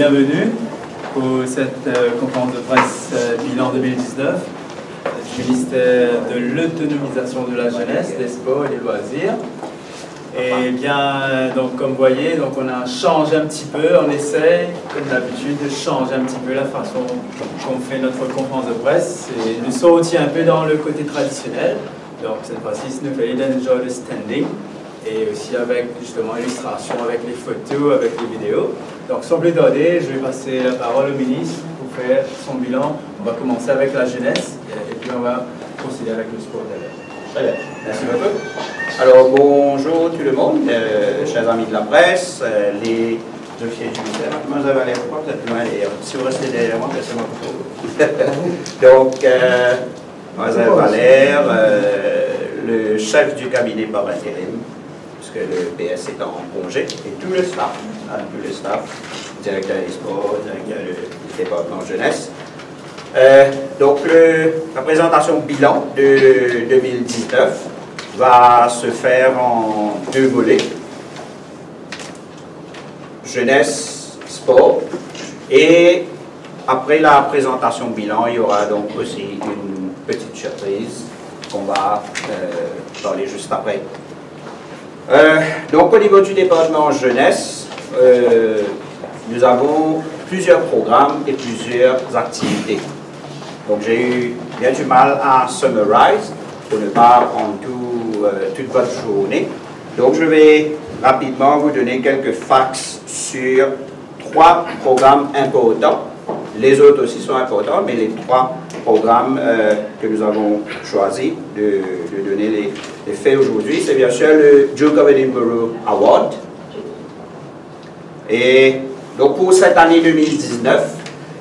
bienvenue pour cette conférence de presse bilan 2019 du ministère de l'autonomisation de la jeunesse, des sports et des loisirs. Et bien, donc, comme vous voyez, donc, on a changé un petit peu, on essaie, comme d'habitude, de changer un petit peu la façon qu'on fait notre conférence de presse et nous sortir un peu dans le côté traditionnel. Donc, cette fois-ci, nous fait enjoy the standing et aussi avec justement illustration, avec les photos, avec les vidéos. Donc, sans plus tarder, je vais passer la parole au ministre pour faire son bilan. On va commencer avec la jeunesse et puis on va procéder avec le sport derrière. Très bien, merci beaucoup. Alors, bonjour tout le monde, chers amis de la presse, les officiers du ministère. Mademoiselle Valère, pourquoi vous êtes loin d'ailleurs? Si vous restez derrière moi, laissez-moi pour vous. Donc, Mademoiselle Valère, le chef du cabinet par intérim, puisque le PS est en congé, et tout le staff, directeur des sports, directeur du département jeunesse. Donc, la présentation bilan de 2019 va se faire en deux volets. Jeunesse, sport. Et après la présentation bilan, il y aura donc aussi une petite surprise qu'on va parler juste après. Donc, au niveau du département jeunesse, nous avons plusieurs programmes et plusieurs activités. Donc, j'ai eu bien du mal à summarize pour ne pas prendre toute votre journée. Donc, je vais rapidement vous donner quelques facts sur trois programmes importants. Les autres aussi sont importants, mais les trois programmes que nous avons choisi de donner les faits aujourd'hui, c'est bien sûr le Duke of Edinburgh Award. Et donc, pour cette année 2019,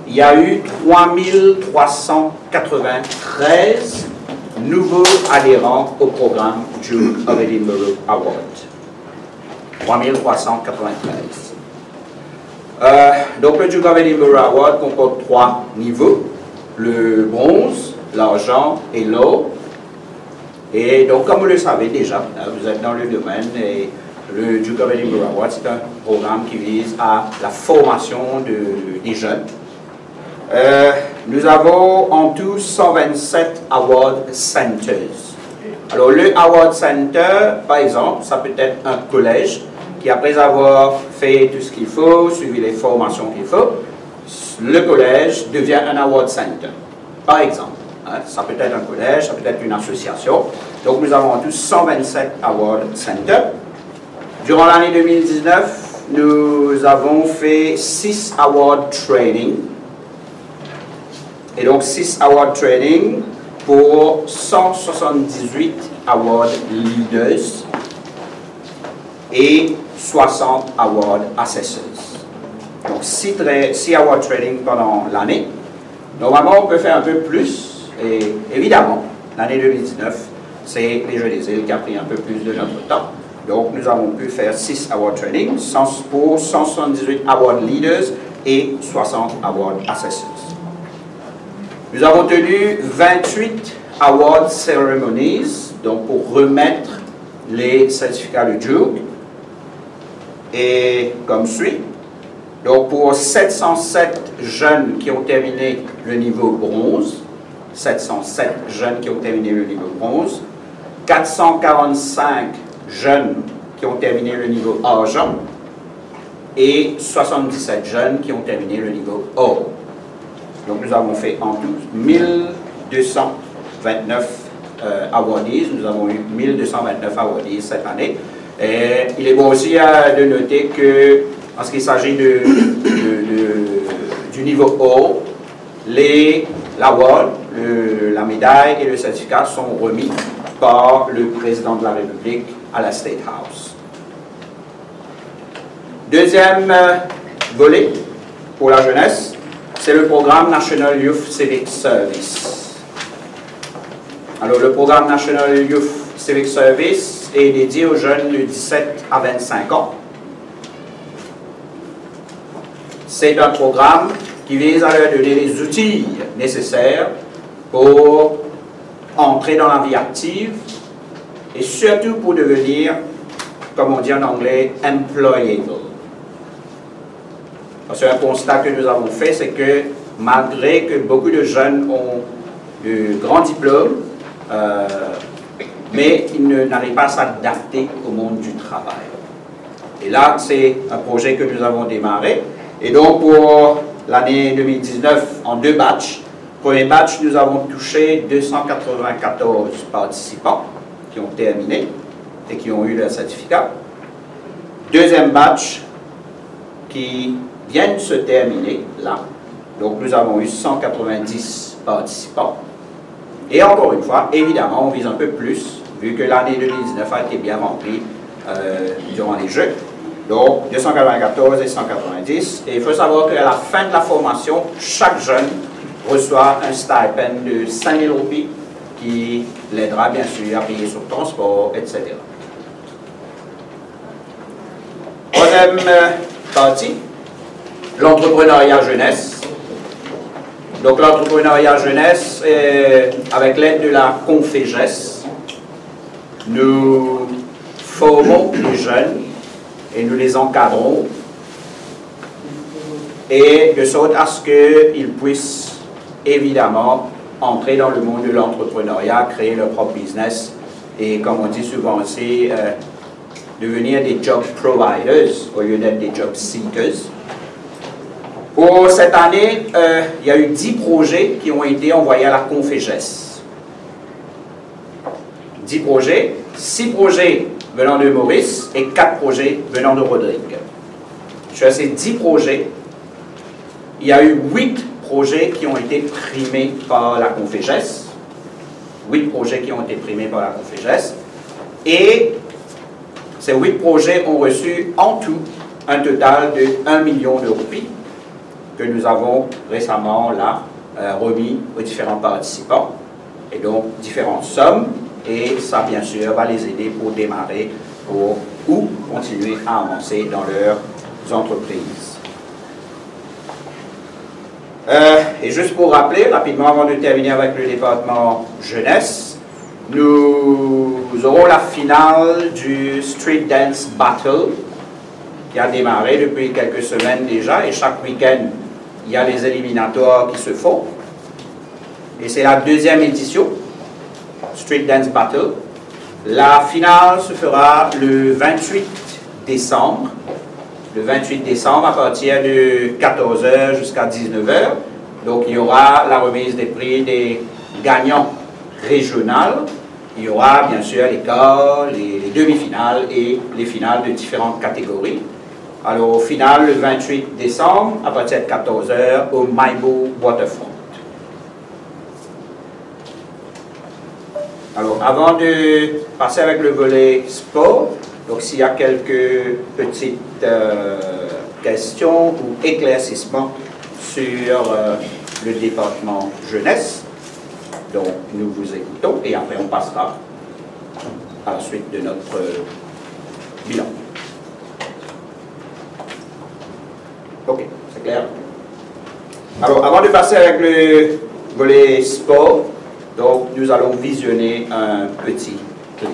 il y a eu 3393 nouveaux adhérents au programme Duke of Edinburgh Award. 3393. Donc, le Duke of Edinburgh Award comporte trois niveaux, le bronze, l'argent et l'or. Et donc, comme vous le savez déjà, vous êtes dans le domaine, et le Duke of Edinburgh Award, c'est un programme qui vise à la formation des jeunes. Nous avons en tout 127 Award Centers. Alors, le Award Center, par exemple, ça peut être un collège qui, après avoir fait tout ce qu'il faut, suivi les formations qu'il faut, le collège devient un Award Center, par exemple. Ça peut être un collège, ça peut être une association. Donc, nous avons en tout 127 Award Centers. Durant l'année 2019, nous avons fait 6 Award Training. Et donc, 6 Award Training pour 178 Award Leaders et 60 Award Assessors. Donc, 6 Award Training pendant l'année. Normalement, on peut faire un peu plus. Et évidemment, l'année 2019, c'est les Jeux des îles qui a pris un peu plus de notre temps. Donc, nous avons pu faire 6 Award Training pour 178 Award Leaders et 60 Award Assessors. Nous avons tenu 28 Award Ceremonies, donc pour remettre les certificats de Duke. Et comme suit, donc pour 707 jeunes qui ont terminé le niveau bronze, 707 jeunes qui ont terminé le niveau bronze, 445 jeunes qui ont terminé le niveau argent et 77 jeunes qui ont terminé le niveau or. Donc, nous avons fait en tout 1229 awardees. Nous avons eu 1229 awardees cette année. Et il est bon aussi de noter que, en ce qui s'agit du niveau or, l'award, la médaille et le certificat sont remis par le président de la République à la State House. Deuxième volet pour la jeunesse, c'est le programme National Youth Civic Service. Alors, le programme National Youth Civic Service est dédié aux jeunes de 17 à 25 ans. C'est un programme qui vise à leur donner les outils nécessaires pour entrer dans la vie active et surtout pour devenir, comme on dit en anglais, employable. Parce qu'un constat que nous avons fait, c'est que malgré que beaucoup de jeunes ont de grands diplômes, mais ils n'arrivent pas à s'adapter au monde du travail. Et là, c'est un projet que nous avons démarré. Et donc, pour l'année 2019, en 2 batchs, premier batch, nous avons touché 294 participants qui ont terminé et qui ont eu leur certificat. Deuxième batch qui vient de se terminer, là. Donc, nous avons eu 190 participants. Et encore une fois, évidemment, on vise un peu plus, vu que l'année 2019 a été bien remplie durant les Jeux. Donc, 294 et 190. Et il faut savoir qu'à la fin de la formation, chaque jeune reçoit un stipend de 5 000 roupies qui l'aidera bien sûr à payer son transport, etc. Troisième partie, l'entrepreneuriat jeunesse. Donc l'entrepreneuriat jeunesse, avec l'aide de la Conféges, nous formons les jeunes et nous les encadrons, et de sorte à ce qu'ils puissent évidemment entrer dans le monde de l'entrepreneuriat, créer leur propre business et, comme on dit souvent aussi, devenir des job providers au lieu d'être des job seekers. Pour cette année, il y a eu 10 projets qui ont été envoyés à la Conféges. 10 projets, 6 projets venant de Maurice et 4 projets venant de Rodrigue. Sur ces 10 projets, il y a eu 8 projets qui ont été primés par la Conféges. 8 projets qui ont été primés par la Conféges. Et ces 8 projets ont reçu en tout un total de 1 million de roupies que nous avons récemment là remis aux différents participants. Et donc différentes sommes. Et ça, bien sûr, va les aider pour démarrer ou continuer à avancer dans leurs entreprises. Et juste pour rappeler, rapidement, avant de terminer avec le département jeunesse, nous aurons la finale du Street Dance Battle qui a démarré depuis quelques semaines déjà, et chaque week-end, il y a les éliminatoires qui se font. Et c'est la 2e édition, Street Dance Battle. La finale se fera le 28 décembre. Le 28 décembre à partir de 14 h jusqu'à 19 h. Donc il y aura la remise des prix des gagnants régionaux. Il y aura bien sûr les quarts, les demi-finales et les finales de différentes catégories. Alors au final, le 28 décembre, à partir de 14 h au Maibo Waterfront. Alors avant de passer avec le volet sport, donc s'il y a quelques petites questions ou éclaircissements sur le département jeunesse, donc nous vous écoutons et après on passera à la suite de notre bilan. Ok, c'est clair. Alors avant de passer avec le volet sport, donc nous allons visionner un petit clip.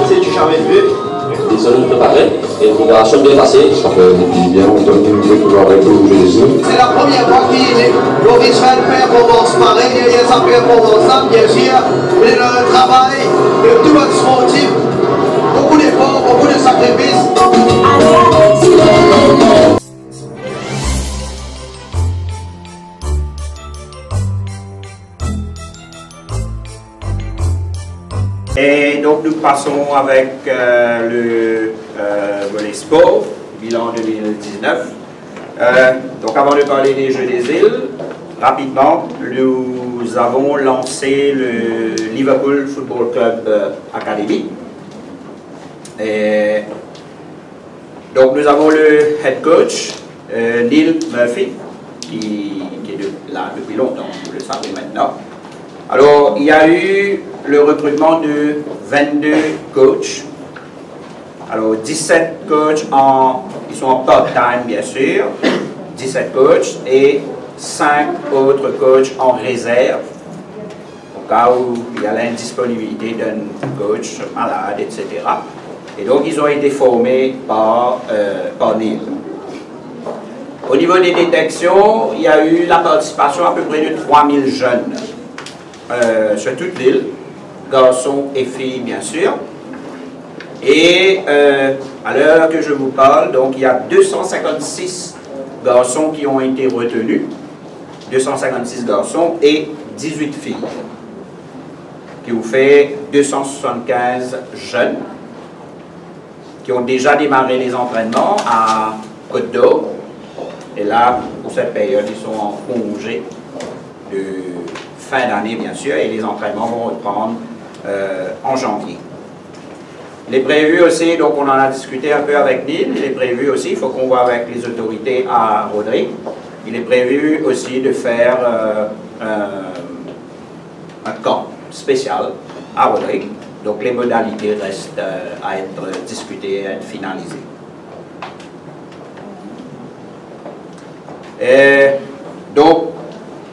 C'est du jamais vu. Les zones préparées et on va bien passer. Ça fait depuis bien longtemps que nous voulons pouvoir avec vous Jésus. C'est la première fois que Maurice fait une performance pareille. Il y a sa performance, bien sûr. Mais le travail de tout votre sportif, beaucoup d'efforts, beaucoup de sacrifices. Et donc nous passons avec le volet sport, bilan 2019. Donc avant de parler des Jeux des îles, rapidement, nous avons lancé le Liverpool Football Club Academy. Et donc nous avons le head coach, Neil Murphy, qui est là depuis longtemps, vous le savez maintenant. Alors, il y a eu le recrutement de 22 coachs. Alors, 17 coachs ils sont en part-time, bien sûr, 17 coachs, et 5 autres coachs en réserve, au cas où il y a l'indisponibilité d'un coach malade, etc. Et donc, ils ont été formés par Neil. Au niveau des détections, il y a eu la participation à peu près de 3000 jeunes sur toute l'île, garçons et filles bien sûr. Et à l'heure que je vous parle, donc il y a 256 garçons qui ont été retenus, 256 garçons et 18 filles, qui vous fait 275 jeunes qui ont déjà démarré les entraînements à Côte d'Or. Et là, pour cette période, ils sont en congé de fin d'année, bien sûr, et les entraînements vont reprendre en janvier. Il est prévu aussi, donc on en a discuté un peu avec Neil, il est prévu aussi, il faut qu'on voit avec les autorités à Rodrigue, il est prévu aussi de faire un camp spécial à Rodrigue. Donc les modalités restent à être discutées, à être finalisées. Et donc,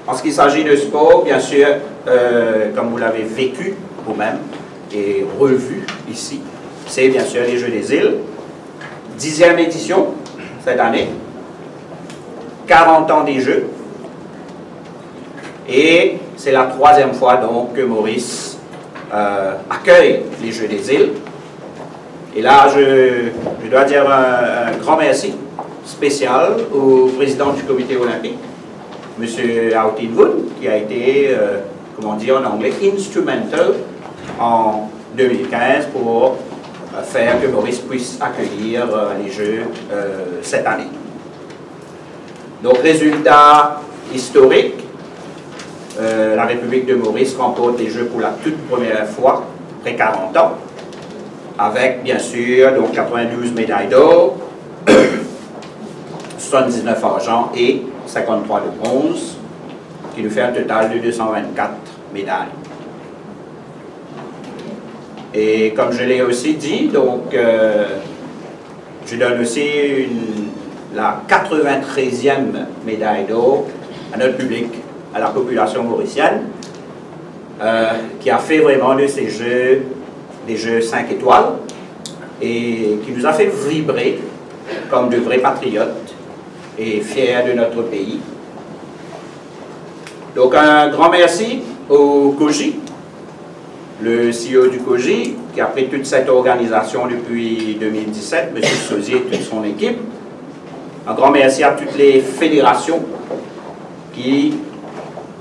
en ce qui s'agit de sport, bien sûr, comme vous l'avez vécu vous-même et revu ici, c'est bien sûr les Jeux des îles. 10e édition cette année, 40 ans des Jeux. Et c'est la 3e fois donc que Maurice accueille les Jeux des îles. Et là, je dois dire un grand merci spécial au président du comité olympique, M. Autin Wood, qui a été, comment dire en anglais, instrumental en 2015 pour faire que Maurice puisse accueillir les Jeux cette année. Donc, résultat historique, la République de Maurice remporte les Jeux pour la toute première fois, après 40 ans, avec bien sûr donc 92 médailles d'or, 79 argent et 53 de bronze, qui nous fait un total de 224 médailles. Et comme je l'ai aussi dit, donc je donne aussi la 93e médaille d'or à notre public, à la population mauricienne, qui a fait vraiment de ces Jeux des Jeux 5 étoiles et qui nous a fait vibrer comme de vrais patriotes et fiers de notre pays. Donc un grand merci au COJI, le CEO du COJI, qui a pris toute cette organisation depuis 2017, M. Sauzier et toute son équipe. Un grand merci à toutes les fédérations qui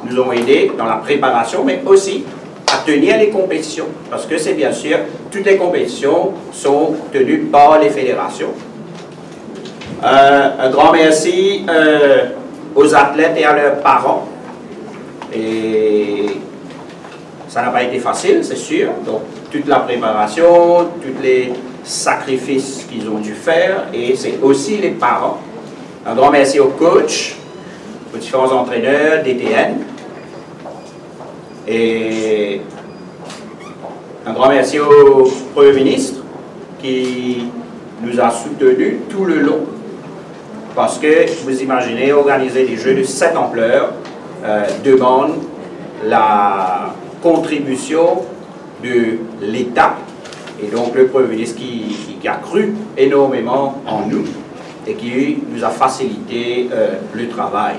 nous ont aidés dans la préparation, mais aussi à tenir les compétitions, parce que c'est bien sûr, toutes les compétitions sont tenues par les fédérations. Un grand merci aux athlètes et à leurs parents. Et ça n'a pas été facile, c'est sûr. Donc, toute la préparation, tous les sacrifices qu'ils ont dû faire, et c'est aussi les parents. Un grand merci aux coachs, aux différents entraîneurs, DTN. Et un grand merci au Premier ministre qui nous a soutenus tout le long. Parce que, vous imaginez, organiser des Jeux de cette ampleur demande la contribution de l'État. Et donc le Premier ministre qui a cru énormément en nous et qui nous a facilité le travail.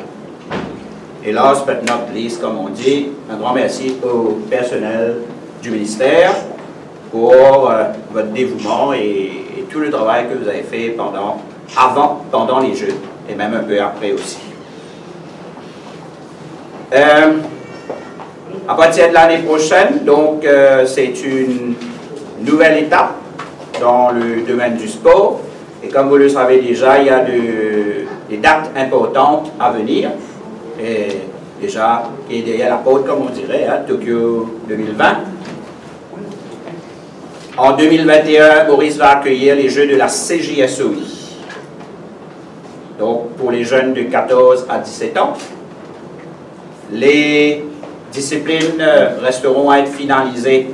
Et last but not least, comme on dit, un grand merci au personnel du ministère pour votre dévouement et tout le travail que vous avez fait pendant les Jeux et même un peu après aussi. À partir de l'année prochaine, donc c'est une nouvelle étape dans le domaine du sport. Et comme vous le savez déjà, il y a des dates importantes à venir. Et déjà, qui est derrière la porte, comme on dirait, hein, Tokyo 2020. En 2021, Maurice va accueillir les Jeux de la CJSOI. Donc, pour les jeunes de 14 à 17 ans. Les disciplines resteront à être finalisées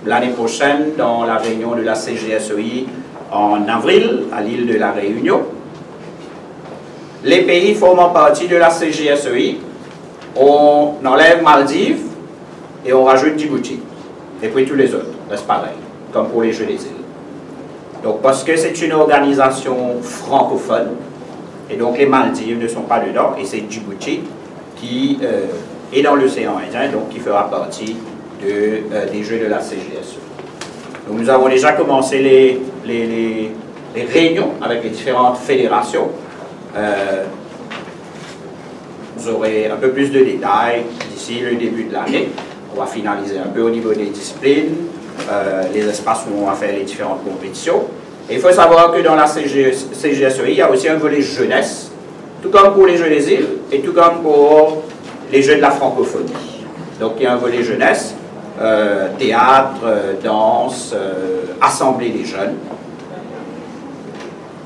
l'année prochaine dans la réunion de la CJSOI en avril à l'île de la Réunion. Les pays formant partie de la CJSOI, on enlève Maldives et on rajoute Djibouti. Et puis tous les autres, reste pareil, comme pour les Jeux des îles. Donc parce que c'est une organisation francophone, et donc les Maldives ne sont pas dedans, et c'est Djibouti qui est dans l'océan Indien, donc qui fera partie des Jeux de la CJSOI. Donc nous avons déjà commencé les réunions avec les différentes fédérations. Vous aurez un peu plus de détails d'ici le début de l'année. On va finaliser un peu au niveau des disciplines, les espaces où on va faire les différentes compétitions. Et il faut savoir que dans la CJSOI, il y a aussi un volet jeunesse, tout comme pour les Jeux des îles et tout comme pour les Jeux de la francophonie. Donc il y a un volet jeunesse, théâtre, danse, assemblée des jeunes.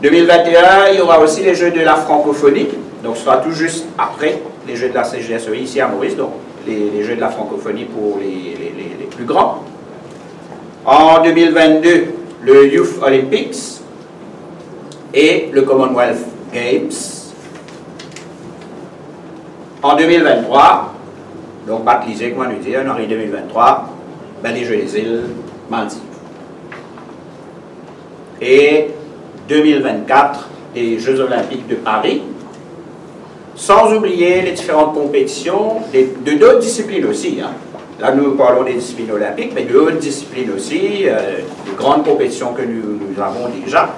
2021, il y aura aussi les Jeux de la francophonie, donc ce sera tout juste après les Jeux de la CJSOI ici à Maurice, donc les Jeux de la francophonie pour les plus grands. En 2022, le Youth Olympics et le Commonwealth Games. En 2023, donc baptisé, comment nous dire, en avril 2023, ben, les Jeux des îles Maldives. Et 2024, les Jeux olympiques de Paris, sans oublier les différentes compétitions de d'autres disciplines aussi. Hein. Là, nous parlons des disciplines olympiques, mais d'autres disciplines aussi, de grandes compétitions que nous avons déjà,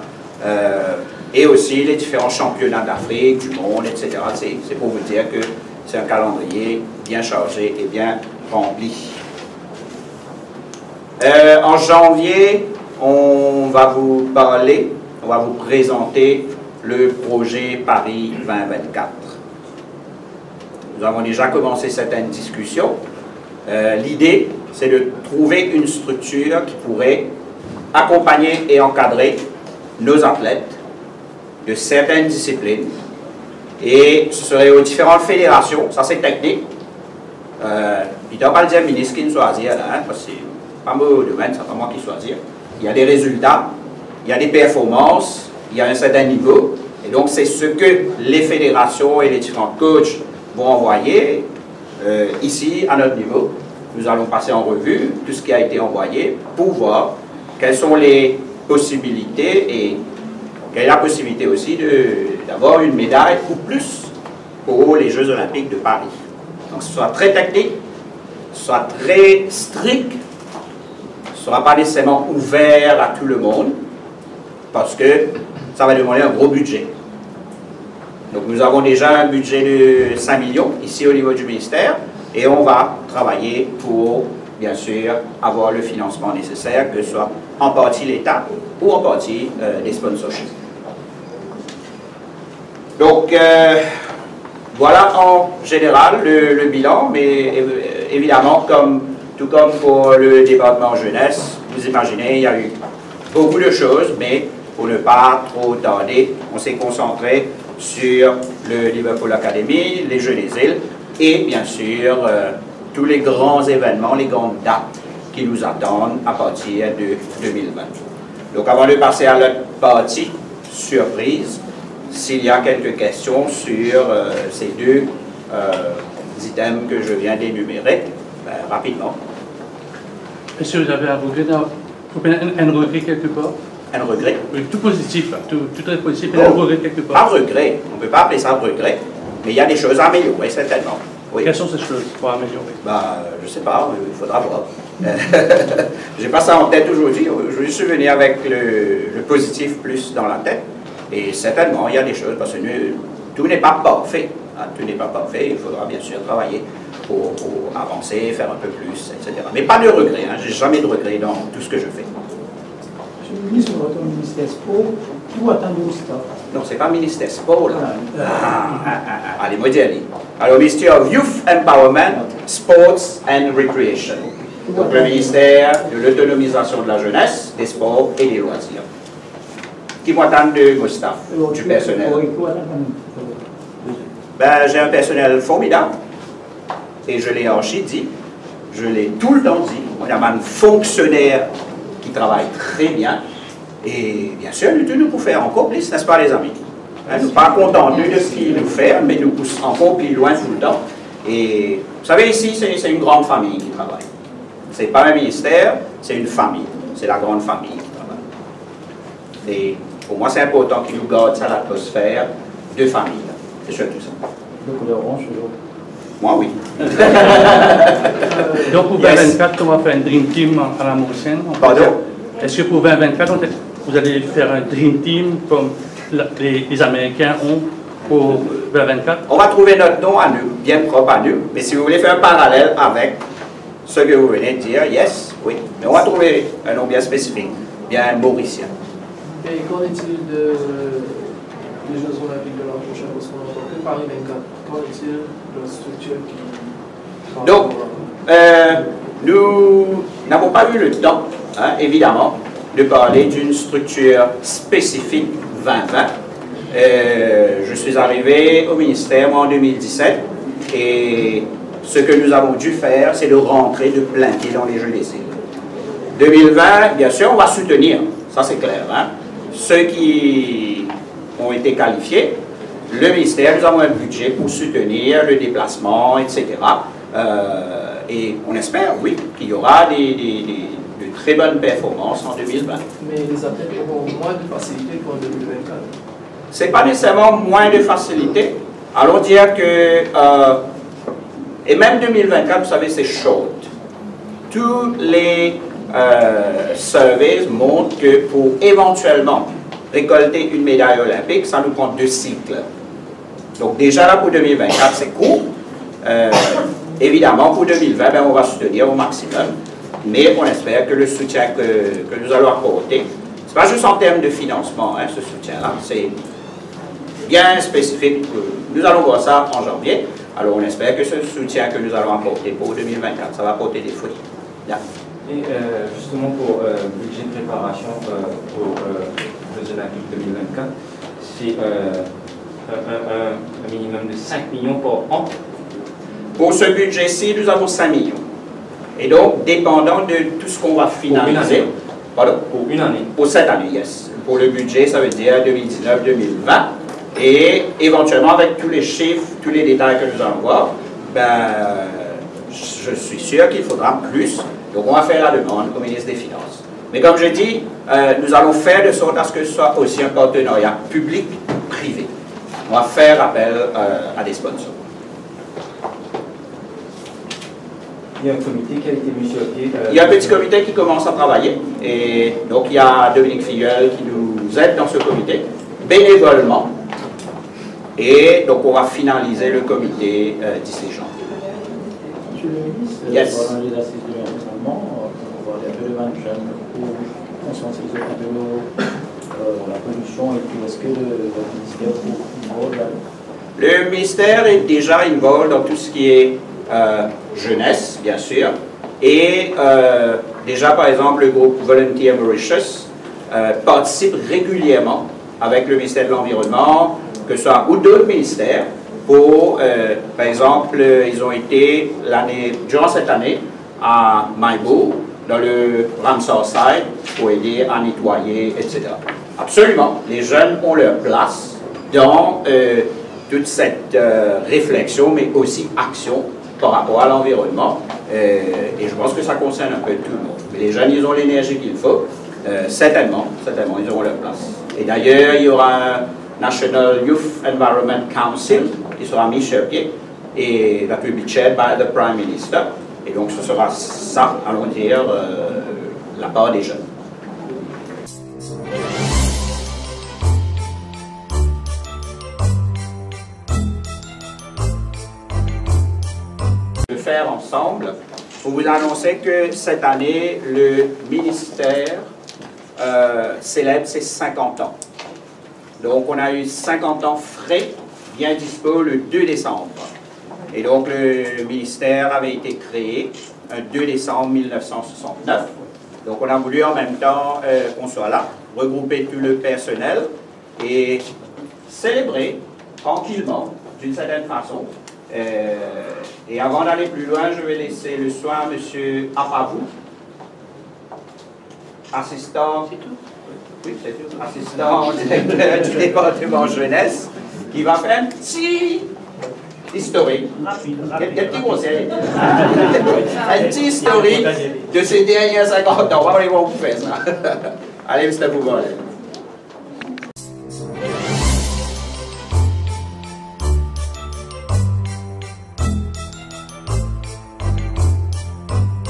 et aussi les différents championnats d'Afrique, du monde, etc. C'est pour vous dire que c'est un calendrier bien chargé et bien rempli. En janvier, on va vous parler, on va vous présenter le projet Paris 2024. Nous avons déjà commencé certaines discussions. L'idée, c'est de trouver une structure qui pourrait accompagner et encadrer nos athlètes de certaines disciplines. Et ce serait aux différentes fédérations, ça c'est technique. Il ne doit pas le dire ministre qui nous choisit, là, hein, parce que c'est pas mon domaine, c'est pas moi qui choisis. Il y a des résultats, il y a des performances, il y a un certain niveau. Et donc c'est ce que les fédérations et les différents coachs vont envoyer ici à notre niveau. Nous allons passer en revue tout ce qui a été envoyé pour voir quelles sont les possibilités et quelle est la possibilité aussi d'avoir une médaille ou plus pour les Jeux olympiques de Paris. Donc ce soit très technique, ce soit très strict, ce ne sera pas nécessairement ouvert à tout le monde parce que ça va demander un gros budget. Donc nous avons déjà un budget de 5 millions ici au niveau du ministère et on va travailler pour, bien sûr, avoir le financement nécessaire, que ce soit en partie l'État ou en partie des sponsorships. Donc voilà en général le bilan, mais évidemment, tout comme pour le département jeunesse, vous imaginez, il y a eu beaucoup de choses, mais pour ne pas trop tarder, on s'est concentré sur le Liverpool Academy, les Jeux des îles et bien sûr tous les grands événements, les grandes dates qui nous attendent à partir de 2020. Donc avant de passer à l'autre partie, surprise, s'il y a quelques questions sur ces deux items que je viens d'énumérer, rapidement. Est-ce que vous avez un regret quelque part? Un regret? Oui, tout positif, tout très positif, et un regret quelque part. Pas regret, on ne peut pas appeler ça regret, mais il y a des choses à améliorer, certainement. Oui. Quelles sont ces choses pour améliorer? Je ne sais pas, il faudra voir. Je n'ai pas ça en tête aujourd'hui, je suis venu avec le positif plus dans la tête, et certainement il y a des choses, parce que tout n'est pas parfait. Hein, tout n'est pas parfait, il faudra bien sûr travailler pour avancer, faire un peu plus, etc. Mais pas de regret, hein, j'ai jamais de regret dans tout ce que je fais. Monsieur le ministre, sur votre ministère Sport, qui vous attend de staff? Non, c'est pas ministère sport là. Allez, moi dis. Alors, Ministry of Youth Empowerment, Sports and Recreation. Donc, le ministère de l'autonomisation de la jeunesse, des sports et des loisirs. Qui m'attend de mon staff, du personnel? Ben, j'ai un personnel formidable. Et je l'ai archi dit, je l'ai tout le temps dit. On a un fonctionnaire qui travaille très bien. Et bien sûr, nous pouvons faire encore plus, n'est-ce pas les amis? Hein, nous ne sommes pas contents de ce qu'il nous fait, mais nous poussons encore plus loin tout le temps. Et vous savez, ici, c'est une grande famille qui travaille. Ce n'est pas un ministère, c'est une famille. C'est la grande famille qui travaille. Et pour moi, c'est important qu'il nous garde ça, l'atmosphère de famille. C'est surtout ça. Le couleur orange, toujours. Moi, oui. Donc pour 2024, on va faire un Dream Team à la Mauricienne. Pardon? Est-ce que pour 2024, vous allez faire un Dream Team comme les Américains ont pour 2024? On va trouver notre nom à nous, bien propre à nous. Mais si vous voulez faire un parallèle avec ce que vous venez de dire, yes, oui. Mais on va trouver un nom bien spécifique, bien mauricien. Et qu'en est-il des Jeux Olympiques de l'an prochain? Parce qu'on entend que Paris 24. Qu'en est-il de la structure qui... Donc, nous n'avons pas eu le temps, hein, évidemment, de parler d'une structure spécifique 2020. Je suis arrivé au ministère en 2017 et ce que nous avons dû faire, c'est de rentrer de plein pied dans les Jeux des îles. 2020, bien sûr, on va soutenir, ça c'est clair, hein, ceux qui ont été qualifiés. Le ministère, nous avons un budget pour soutenir le déplacement, etc. Et on espère, oui, qu'il y aura de très bonnes performances en 2020. Mais les athlètes auront moins de facilité qu'en 2024. Ce n'est pas nécessairement moins de facilité. Allons dire que, et même 2024, vous savez, c'est short. Tous les surveys montrent que pour éventuellement récolter une médaille olympique, ça nous prend 2 cycles. Donc déjà là pour 2024, c'est court. Évidemment, pour 2020, ben, on va soutenir au maximum. Mais on espère que le soutien que nous allons apporter, ce n'est pas juste en termes de financement, hein, ce soutien-là, c'est bien spécifique. Nous allons voir ça en janvier. Alors on espère que ce soutien que nous allons apporter pour 2024, ça va apporter des fruits. Bien. Et justement pour le budget de préparation pour les Olympiques 2024, c'est un minimum de 5 millions par an. Pour ce budget-ci, nous avons 5 millions. Et donc, dépendant de tout ce qu'on va finaliser, pardon, pour une année. Pour cette année, yes. Pour le budget, ça veut dire 2019-2020. Et éventuellement, avec tous les chiffres, tous les détails que nous allons voir, ben, je suis sûr qu'il faudra plus. Donc, on va faire la demande au ministre des Finances. Mais comme je dis, nous allons faire de sorte à ce que ce soit aussi un partenariat public-privé. On va faire appel à des sponsors. Il y a un comité qui a été mis sur pied. Il y a un petit comité qui commence à travailler. Et donc, il y a Dominique Filleul qui nous aide dans ce comité, bénévolement. Et donc, on va finaliser le comité d'ici janvier. Monsieur le ministre, yes. pendant les assises de l'environnement, on va aller un peu devant le jeune pour conscientiser un peu la pollution et puis est-ce que votre ministère vous là? Le ministère est déjà involvé dans tout ce qui est jeunesse, bien sûr. Et déjà, par exemple, le groupe Volunteer Mauritius participe régulièrement avec le ministère de l'Environnement, que ce soit ou d'autres ministères, pour, par exemple, ils ont été durant cette année à Maïbo, dans le Ramsar Side, pour aider à nettoyer, etc. Absolument, les jeunes ont leur place dans toute cette réflexion, mais aussi action par rapport à l'environnement. Et je pense que ça concerne un peu tout le monde. Mais les jeunes, ils ont l'énergie qu'il faut. Certainement, ils auront leur place. Et d'ailleurs, il y aura un National Youth Environment Council qui sera mis sur pied et va be chaired by the Prime Minister. Et donc, ce sera ça, allons dire, la part des jeunes. faire ensemble pour vous annoncer que cette année, le ministère célèbre ses 50 ans. Donc, on a eu 50 ans frais, bien dispo le 2 décembre. Et donc, le ministère avait été créé un 2 décembre 1969. Donc, on a voulu en même temps qu'on soit là, regrouper tout le personnel et célébrer tranquillement, d'une certaine façon. Et avant d'aller plus loin, je vais laisser le soin à M. Apavou, assistant, oui, c'est tout, assistant directeur du département jeunesse, qui va faire un petit historique, des petits conseils, un petit historique de ces derniers 50 ans. On va voir comment vous faites ça. Allez, M. Bougon.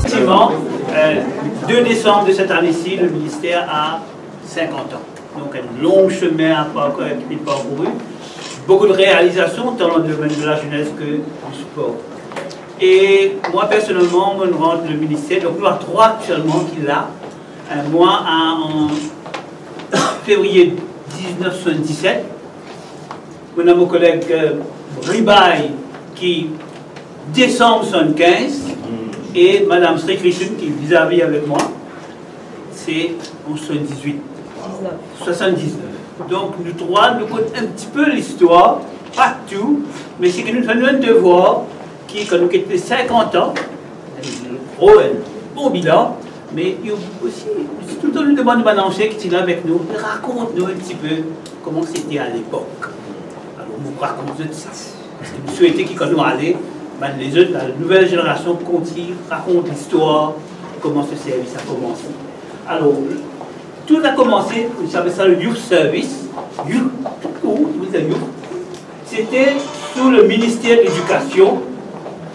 Effectivement, 2 décembre de cette année-ci, le ministère a 50 ans. Donc un long chemin qu'il a parcouru. Beaucoup de réalisations, tant dans le domaine de la jeunesse que du sport. Et moi, personnellement, je rentre le ministère, donc il y a 3 actuellement qu'il a. Moi, en février 1977, on a mon collègue Ribaï qui, décembre 1975, et Mme Sri-Krishnan qui est vis-à-vis avec moi, c'est en 78. 79. Donc nous trois, nous connaissons un petit peu l'histoire, pas tout, mais c'est que nous faisons un devoir qui, quand nous avons 50 ans, un bon bilan, mais il y a aussi, tout le temps nous demande de m'annoncer qui est là avec nous, raconte-nous un petit peu comment c'était à l'époque. Alors nous racontons ça. Parce que nous souhaitons qu'ils, quand nous allons, les autres, la nouvelle génération continue, raconte l'histoire, comment ce service a commencé. Alors, tout a commencé, vous savez ça, le Youth Service, Youth, tout court, c'était sous le ministère de l'Éducation,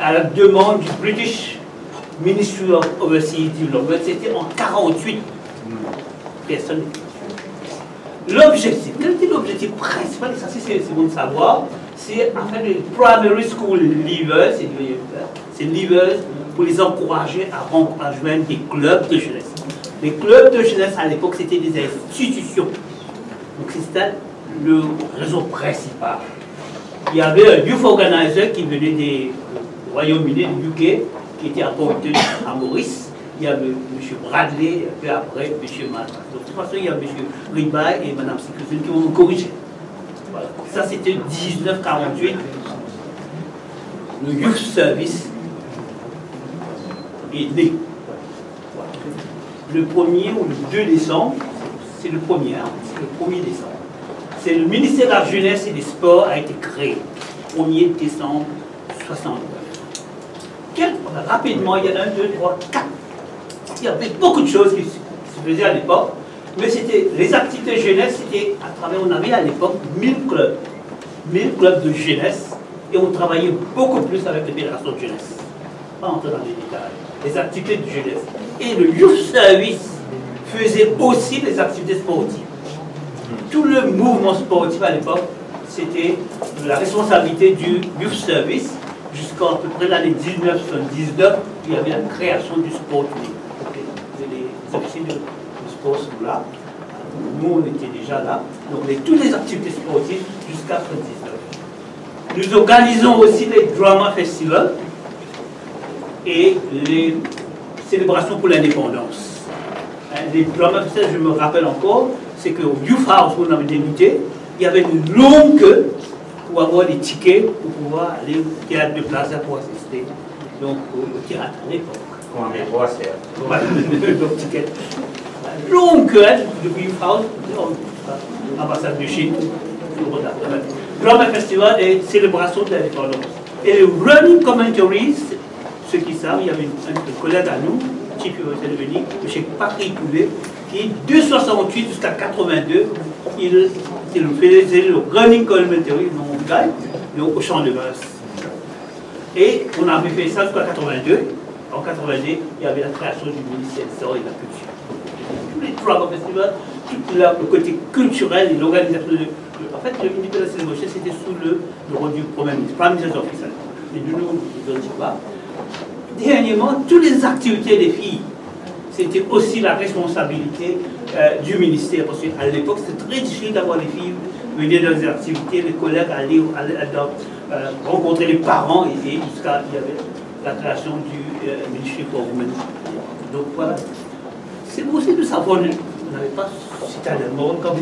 à la demande du British Ministry of Overseas Development, c'était en 1948. Personne. L'objectif, quel était l'objectif principal, et ça c'est bon de savoir, c'est en fait le primary school leavers, c'est leavers pour les encourager à rejoindre des clubs de jeunesse. Les clubs de jeunesse à l'époque c'était des institutions. Donc c'était le réseau principal. Il y avait un youth organizer qui venait des Royaume-Uni, du UK, qui était apporté à Maurice. Il y avait M. Bradley, et puis après M. Matra. Donc de toute façon, il y a M. Ribaï et Mme Sri-Krishnan qui vont nous corriger. Voilà. Ça, c'était 1948. Le Youth Service est né. Voilà. Le 1er ou le 2 décembre, c'est le 1er, hein, c'est le 1er décembre. C'est le ministère de la Jeunesse et des Sports a été créé. 1er décembre 69. Rapidement, il y a 1, 2, 3, 4. Il y avait beaucoup de choses qui se faisaient à l'époque, mais c'était les activités jeunesse, c'était à travers, on avait à l'époque 1000 clubs. 1000 clubs de jeunesse, et on travaillait beaucoup plus avec les fédérations de jeunesse. Pas entrer dans les détails. Les activités de jeunesse. Et le Youth Service faisait aussi les activités sportives. Tout le mouvement sportif à l'époque, c'était la responsabilité du Youth Service. Jusqu'à à peu près l'année 1979, il y avait la création du sport unique. Les officiers de sport sont là. Nous, on était déjà là. Donc, toutes les activités sportives jusqu'à 1979. Nous organisons aussi les Drama Festivals et les célébrations pour l'indépendance. Les Drama Festivals, je me rappelle encore, c'est qu'au Youth House, où on avait débuté, il y avait une longue queue pour avoir des tickets pour pouvoir aller au théâtre de Plaza pour assister donc, au théâtre à l'époque. Comment les rois servent. Voilà, donc ticket. Longue queue depuis Youth House, ambassade de Chine, Drama Festival et célébration de l'indépendance. Et le running commentaries, ceux qui savent, il y avait un collègue à nous, Chief Télévénie, M. Patrick Poulet, qui de 68 jusqu'à 82, il faisait le running commentary, non donc au champ de Mars. Et on avait fait ça jusqu'à 82. En 82, il y avait la création du ministère des Arts et de la Culture. Tous les trois festivals, tout le côté culturel et l'organisation de. En fait, le ministère de la Célébration, c'était sous le rôle du Premier ministre, Prime Minister's Office. Mais nous, nous ne disons pas. dernièrement, toutes les activités des filles, c'était aussi la responsabilité du ministère. Parce qu'à l'époque, c'était très difficile d'avoir les filles venir dans des activités, les collègues allaient rencontrer les parents et jusqu'à il y avait la création du Ministry for Women. Donc voilà. C'est possible de savoir, on n'avait pas cité le monde comme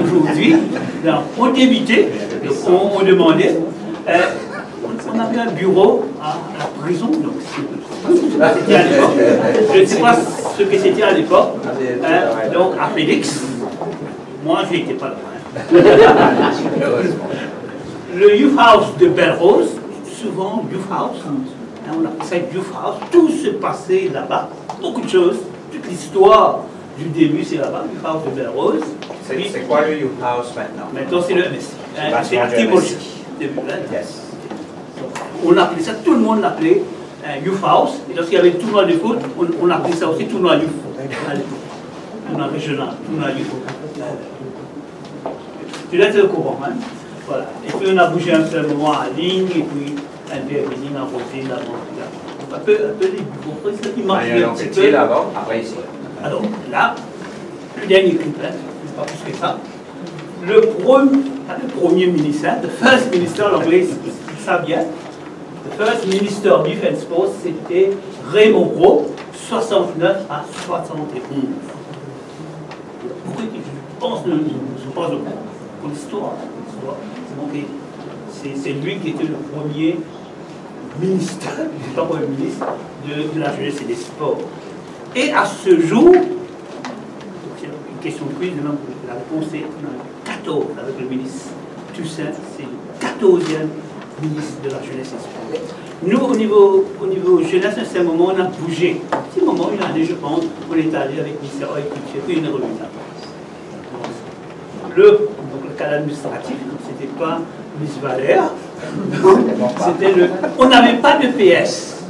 aujourd'hui. On débitait, on demandait. On avait un bureau à la prison, donc c'était à l'époque. Je ne sais pas ce que c'était à l'époque. Donc à Félix, moi je n'étais pas là. Le Youth House de Belrose, souvent Youth House, on appelle ça Youth House, tout se passait là-bas, beaucoup de choses, toute l'histoire du début c'est là-bas, Youth House de Belrose. C'est quoi le Youth House maintenant? Maintenant c'est le MSC, c'est Activologie. Yes. On appelait ça, tout le monde l'appelait Youth House, et lorsqu'il y avait le tournoi de foot, on appelait ça aussi tournoi Youth, tournoi régional, tournoi Youth. Tu dois être au courant, hein? Voilà. Et puis on a bougé un seul moment en ligne, et puis intervenir en côté là-bas. Un peu les bureaux, c'est ça qui marche un petit peu. Là-bas, après ici. Alors là, le dernier clip, hein, pas plus que ça. Le premier ministère, le first minister, l'anglais, c'est ça bien. Le first minister of Youth and Sports, c'était Raymond Rowe, 69 à 71. Pourquoi je pense pour l'histoire. C'est lui qui était le premier ministre, pas premier ministre, de la jeunesse et des sports. Et à ce jour, c'est une question de quiz, la réponse est 14 avec le ministre Toussaint, c'est le 14e ministre de la jeunesse et des sports. Nous, au niveau jeunesse, à ce moment, on a bougé. À un petit moment, une année, je pense, on est allé avec le ministère de l'Agriculture, puis une remise. Le cadre administratif, c'était pas Miss Valère, on n'avait pas de PS.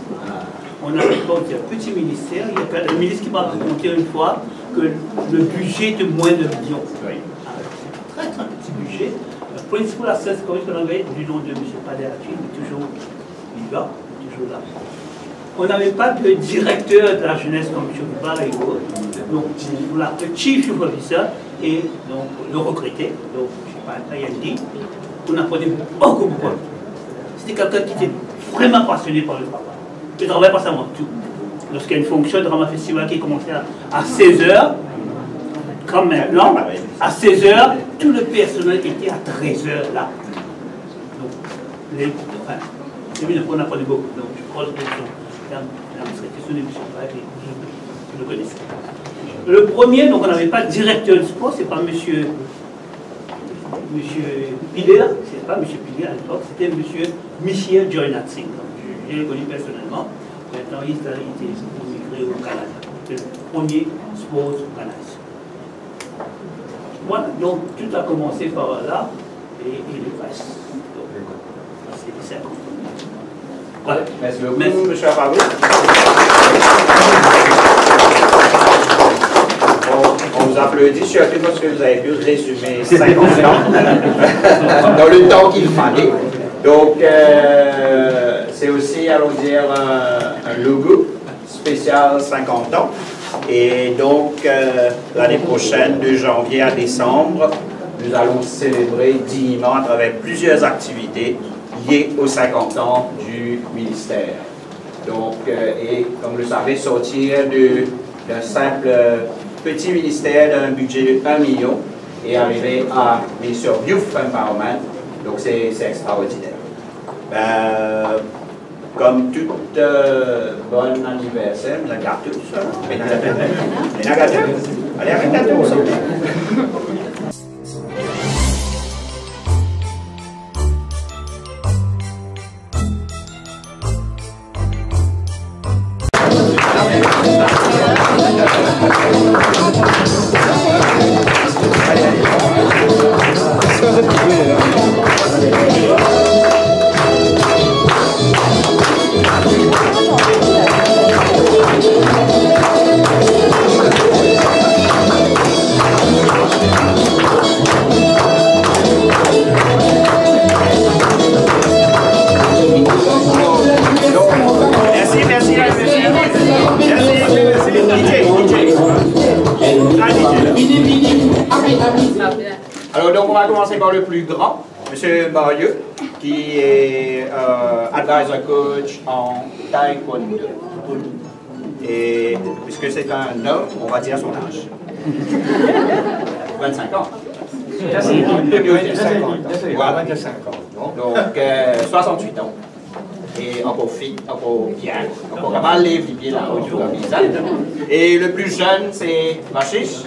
On avait un petit ministère, il y a le ministre qui m'a raconté une fois que le budget était moins de millions. Très très petit budget. Le principal access qu'on avait du nom de M. Paderati, il est toujours vivant, toujours là. On n'avait pas de directeur de la jeunesse comme M. Boubar et autres. Donc, on l'a appelé Chief Youth Officer et donc le recruter. Donc, je ne sais pas, il a dit, on apprenait beaucoup. C'était quelqu'un qui était vraiment passionné par le travail. Il ne travaillait pas seulement tout. Lorsqu'il y a une fonction de drama festival qui commençait à 16h, comme maintenant, à 16h, tout le personnel était à 13h là. Donc, on n'a pas de beaucoup. Donc, je crois que c'est une émission, vous le connaissez. Le premier, donc on n'avait pas de directeur de sport, c'est pas monsieur Pilet, c'est pas monsieur Pilet à l'époque, c'était monsieur Michel Joynatsing. Je l'ai connu personnellement. Maintenant, il était immigré au Canada. C'est le premier sport organizer. Voilà, donc tout a commencé par là et le reste. C'est les 50. Voilà. Merci beaucoup, M. Farou. On vous applaudit surtout parce que vous avez pu résumer 50 ans dans le temps qu'il fallait. Donc, c'est aussi, allons dire, un logo spécial 50 ans. Et donc, l'année prochaine, de janvier à décembre, nous allons célébrer dignement à travers plusieurs activités liées aux 50 ans du ministère. Donc, et comme vous le savez, sortir d'un simple petit ministère d'un budget de 1 million et arriver à, bien sûr, Youth Empowerment. Donc, c'est extraordinaire. Comme toute bon anniversaire, nous avons gâteau, tout ça. Allez, avec gâteau, ça. par le plus grand, M. Mario, qui est advisor coach en taekwondo. Et puisque c'est un homme, on va dire son âge. 25 ans. Voilà. Donc, 68 ans. Et encore fit, encore bien, encore mal les pieds là, et le plus jeune, c'est Machiche.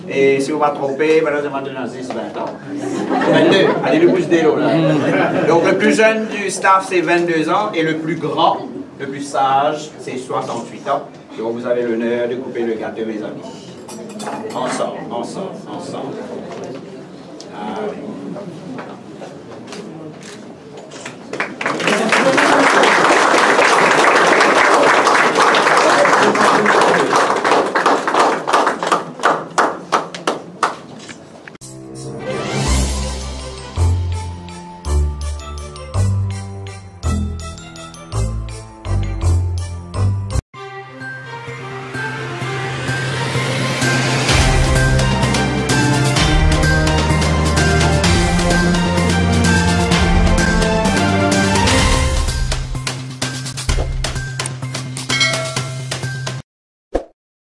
Et si on va tromper, malheureusement, dans 10, 20 ans. 22, allez, le pouce d'élo là. Donc, le plus jeune du staff, c'est 22 ans, et le plus grand, le plus sage, c'est 68 ans. Donc, vous avez l'honneur de couper le gâteau, mes amis. Ensemble, ensemble, ensemble.